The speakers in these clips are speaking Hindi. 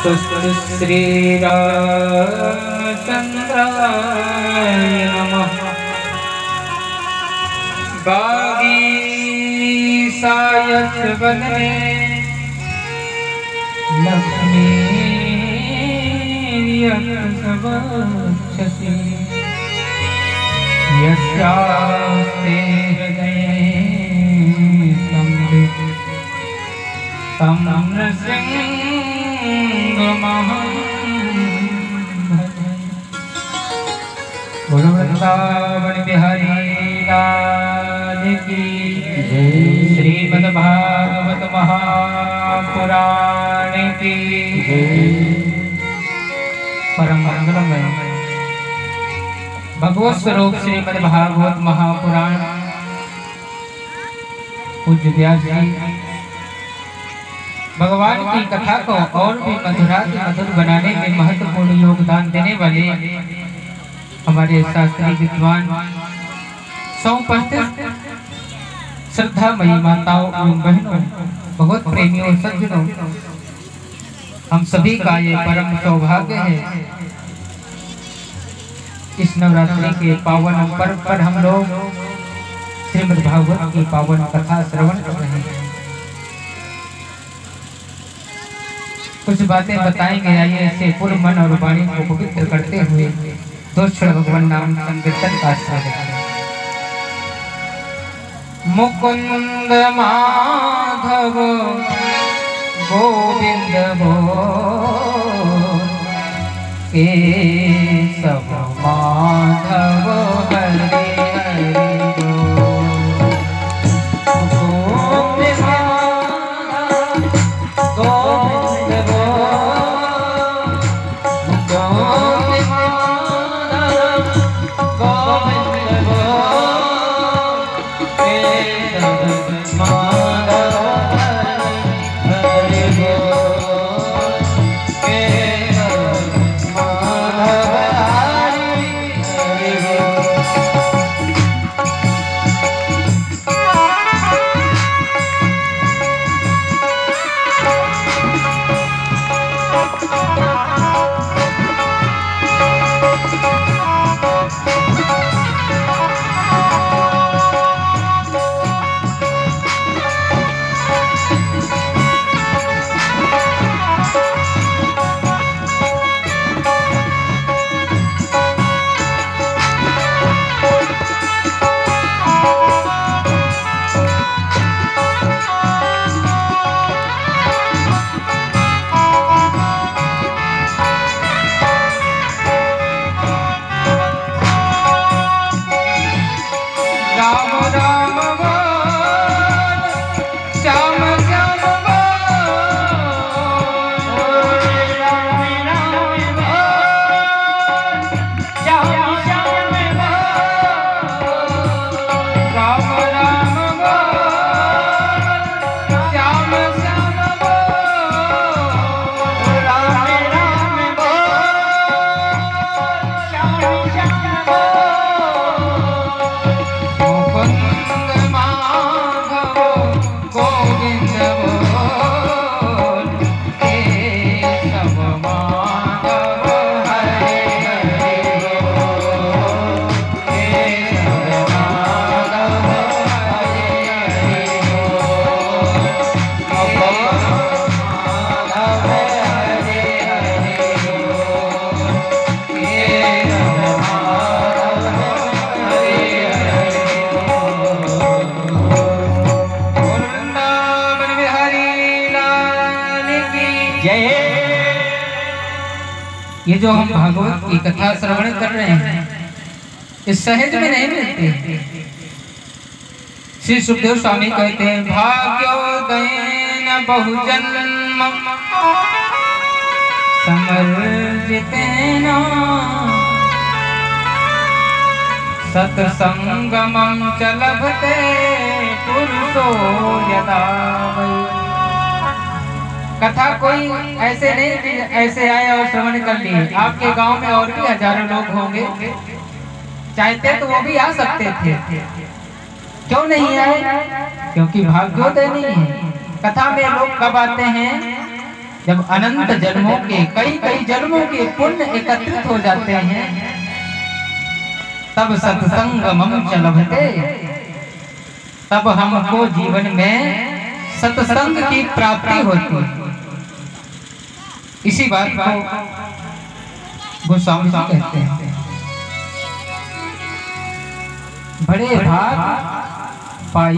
स्वस्ति श्री रामचंद्राय नमः। वागीशाय च वदने लक्ष्मीर्यक्षसि यस्यास्ते हृदये संवित् तं नृसिंहमहं भजे। बोलो वृंदावन बिहारी लाल की जय। श्रीमद्भागवत महापुराण की जय। परम मंगलमय भगवत स्वरूप श्रीमद्भागवत महापुराण पूज्य व्यास जी भगवान की कथा को और भी मधुर बनाने में महत्वपूर्ण योगदान देने वाले हमारे शास्त्री विद्वान सौपस्थित श्रद्धामयी माताओं एवं बहनों, बहुत प्रेमियों सज्जनों, हम सभी का ये परम सौभाग्य है इस नवरात्रि के पावन पर्व पर हम लोग श्रीमद्भागवत की पावन कथा श्रवण कर रहे हैं। कुछ बातें बताएंगे, आइए ऐसे पूर्ण मन और वाणी को पवित्र करते हुए दो क्षण भगवान नाम संकीर्तन का आश्रय रखें। मुकुंद माधव गोविंद बोल केशव माधव हरि हरि बोल। गोविंद माधव गोविंद बोल, गोविंद माधव गोविंद बोल, केशव माधव हरि हरि बोल, केशव माधव हरि हरि बोल। ये जो हम भागवत की कथा श्रवण कर रहे हैं इस सहज में नहीं मिलते। श्री सुखदेव स्वामी कहते हैं भाग्योदयेन बहुजन्म समर्जितेन सत्संगमं च लभते पुरुषो यदा वै। कथा कोई ऐसे नहीं ऐसे आए और श्रवण कर लिए। आपके गांव में और भी हजारों लोग होंगे, चाहते तो वो भी आ सकते थे, क्यों नहीं आए? क्योंकि भाग्योदय नहीं है। कथा में लोग कब आते हैं जब अनंत जन्मों के कई कई जन्मों के पुण्य एकत्रित हो जाते हैं, तब सत्संग मम च लभते, तब हमको जीवन में सत्संग की प्राप्ति होती है। इसी बात को गोस्वामी जी कहते हैं, बड़े भाग पाई।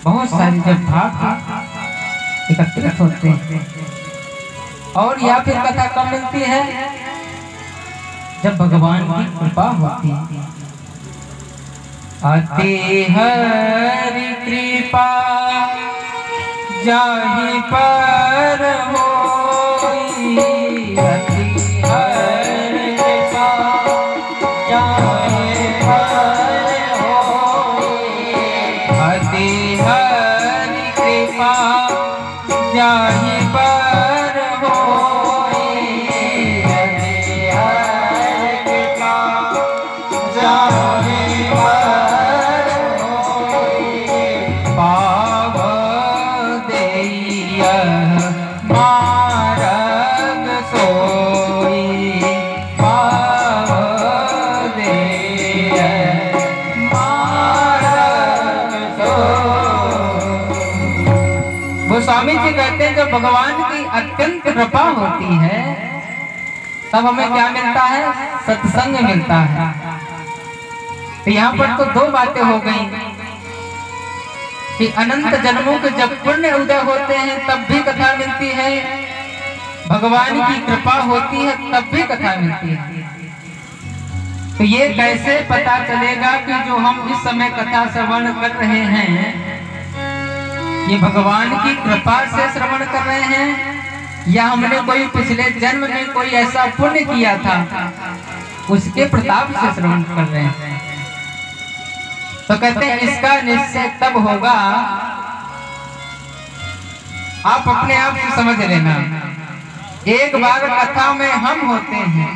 बहुत सारे जब भाग एकत्रित होते हैं, और या फिर कथा कब मिलती है, जब भगवान की कृपा होती है। अति हरि कृपा जाहि पर होई, अति हरि कृपा जाहि पर होई, अति हरि कृपा जाहि पर होई, अति हरि कृपा जाहि पर होई, पाव देय मारग सोई, पाव देय मारग सोई। गोस्वामी जी कहते हैं, जब भगवान की अत्यंत कृपा होती है तब हमें क्या मिलता है, सत्संग मिलता है। तो यहाँ पर तो दो बातें हो गई कि अनंत जन्मों के जब पुण्य उदय होते हैं तब भी कथा मिलती है, भगवान की कृपा होती है तब भी कथा मिलती है। तो ये कैसे पता चलेगा कि जो हम इस समय कथा श्रवण कर रहे हैं ये भगवान की कृपा से श्रवण कर रहे हैं, या हमने कोई पिछले जन्म में कोई ऐसा पुण्य किया था उसके प्रताप से श्रवण कर रहे हैं। तो कहते हैं इसका निश्चय तब होगा, आप अपने आप से समझ लेना। एक बार कथा में हम होते हैं,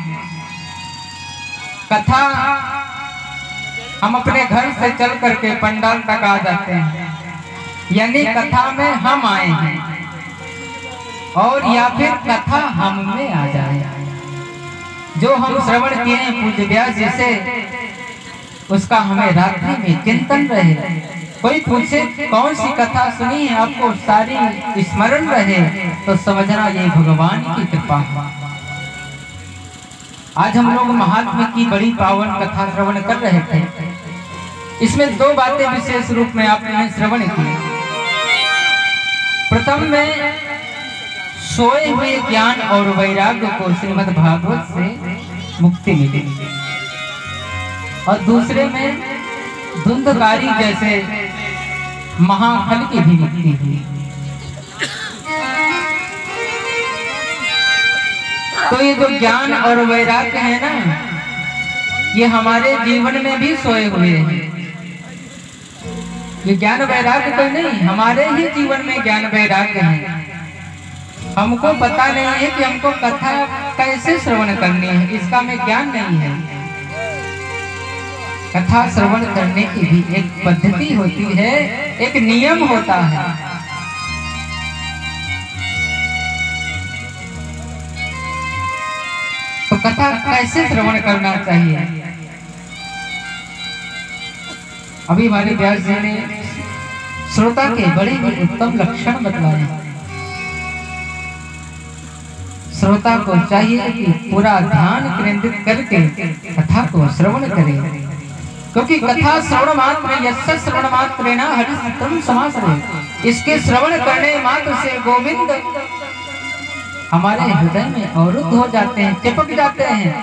कथा हम अपने घर से चल करके पंडाल तक आ जाते हैं, यानी कथा में हम आए हैं, और या फिर कथा हम में आ जाए। जो हम श्रवण किए हैं पूज्य व्यास जी से, उसका हमें रात्रि में चिंतन रहे। कोई पूछे कौन सी कथा सुनी है, आपको सारी स्मरण रहे, तो समझना ये भगवान की कृपा है। आज हम लोग महात्मा की बड़ी पावन कथा श्रवण कर रहे थे। इसमें दो बातें विशेष रूप में आपने श्रवण की। प्रथम में सोए हुए ज्ञान और वैराग्य को श्रीमद् भागवत से मुक्ति मिली, और दूसरे में धुंधकारी जैसे महाफल की भी मुक्ति हुई। तो ये जो ज्ञान और वैराग्य है ना, ये हमारे जीवन में भी सोए हुए हैं। ये ज्ञान वैराग्य कोई नहीं, हमारे ही जीवन में ज्ञान वैराग्य है। हमको पता नहीं है कि हमको कथा कैसे श्रवण करनी है, इसका हमें ज्ञान नहीं है। कथा श्रवण करने की भी एक पद्धति होती है, एक नियम होता है। तो कथा कैसे श्रवण करना चाहिए, अभी हमारे व्यास जी ने श्रोता के बड़े ही उत्तम लक्षण बतलाए। श्रोता को चाहिए कि पूरा ध्यान केंद्रित करके कथा को श्रवण करे, क्योंकि कथा श्रवण मात्र यस्य श्रवण मात्रेण हरिस्तम समासरे, इसके श्रवण करने मात्र से गोविंद हमारे हृदय में अवरुद्ध हो जाते हैं, चिपक जाते हैं।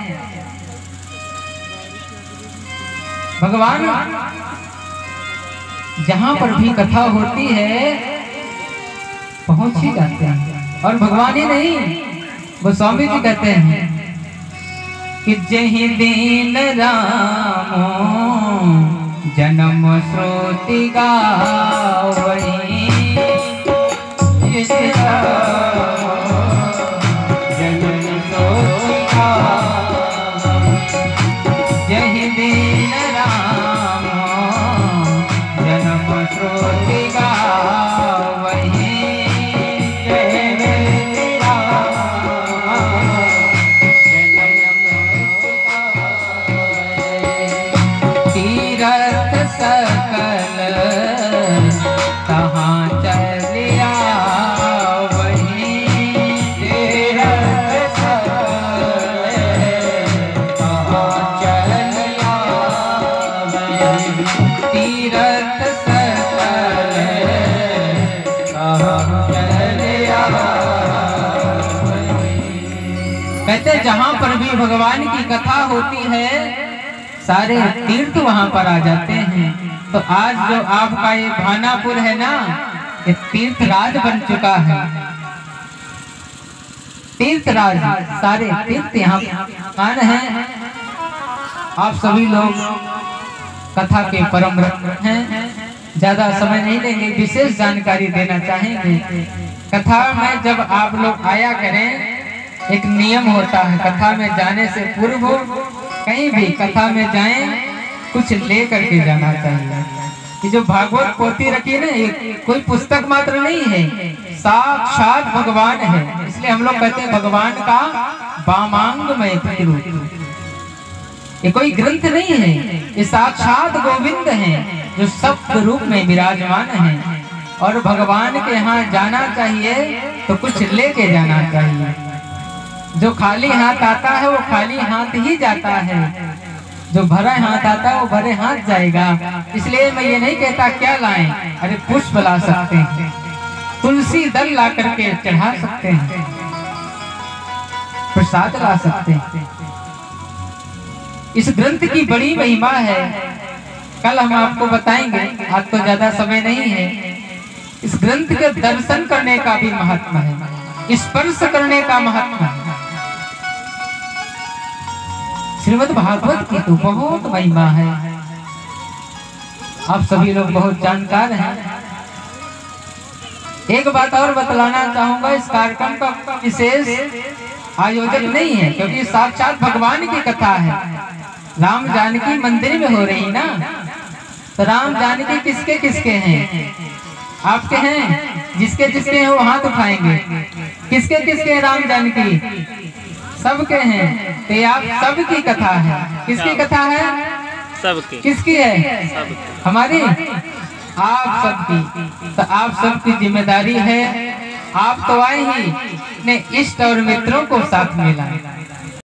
भगवान जहां पर भी कथा होती है पहुंच ही जाते हैं। और भगवान ही नहीं, गोस्वामी जी कहते हैं कि जहि दीन रामो जन्म श्रुति गावई, जहि दीन रामो जन्म श्रुति गावई, जहाँ पर भी भगवान की कथा होती है सारे तीर्थ वहाँ पर आ जाते हैं। तो आज जो आपका ये भानापुर है ना, ये तीर्थराज बन चुका है। तीर्थराज, सारे तीर्थ यहाँ मान है। आप सभी लोग कथा के परम भक्त हैं, ज्यादा समय नहीं लेंगे, विशेष जानकारी देना चाहेंगे। कथा में जब आप लोग आया करें, एक नियम होता है, कथा में जाने से पूर्व कहीं भी कथा में जाएं कुछ ले करके जाना चाहिए। कि जो भागवत पोथी रखी है ना, ये कोई पुस्तक मात्र नहीं है, साक्षात भगवान है। इसलिए हम लोग कहते हैं भगवान का वामांगमय प्रतिरूप। ये कोई ग्रंथ नहीं है, ये साक्षात गोविंद हैं जो सब रूप में विराजमान हैं। और भगवान के यहाँ जाना चाहिए तो कुछ लेके जाना चाहिए। जो खाली हाथ आता है वो खाली हाथ ही जाता है, जो भरा हाथ आता है वो भरे हाथ जाएगा। इसलिए मैं ये नहीं कहता क्या लाएं, अरे पुष्प ला सकते हैं, तुलसी दल ला करके चढ़ा सकते हैं, प्रसाद ला सकते हैं। इस ग्रंथ की बड़ी महिमा है, कल हम आपको बताएंगे, आज तो ज्यादा समय नहीं है। इस ग्रंथ के दर्शन करने का भी महत्व है, स्पर्श करने का महत्व है। श्रीमद् भागवत की तो बहुत महिमा है, आप सभी लोग बहुत जानकार हैं। एक बात और बतलाना चाहूंगा, इस कार्यक्रम का विशेष आयोजक नहीं है, क्योंकि साक्षात भगवान की कथा है। राम जानकी मंदिर में हो रही ना, तो राम जानकी किसके किसके हैं? आपके हैं, जिसके जिसके हैं वो हाथ उठाएंगे। किसके किसके हैं राम जानकी? सबके हैं। तो ये आप सबकी कथा है। किसकी कथा है? सबकी। किसकी है? सबकी। हमारी, आप सबकी। तो आप सबकी जिम्मेदारी है, आप तो आए ही अपने इष्ट और मित्रों को साथ मिलाएं।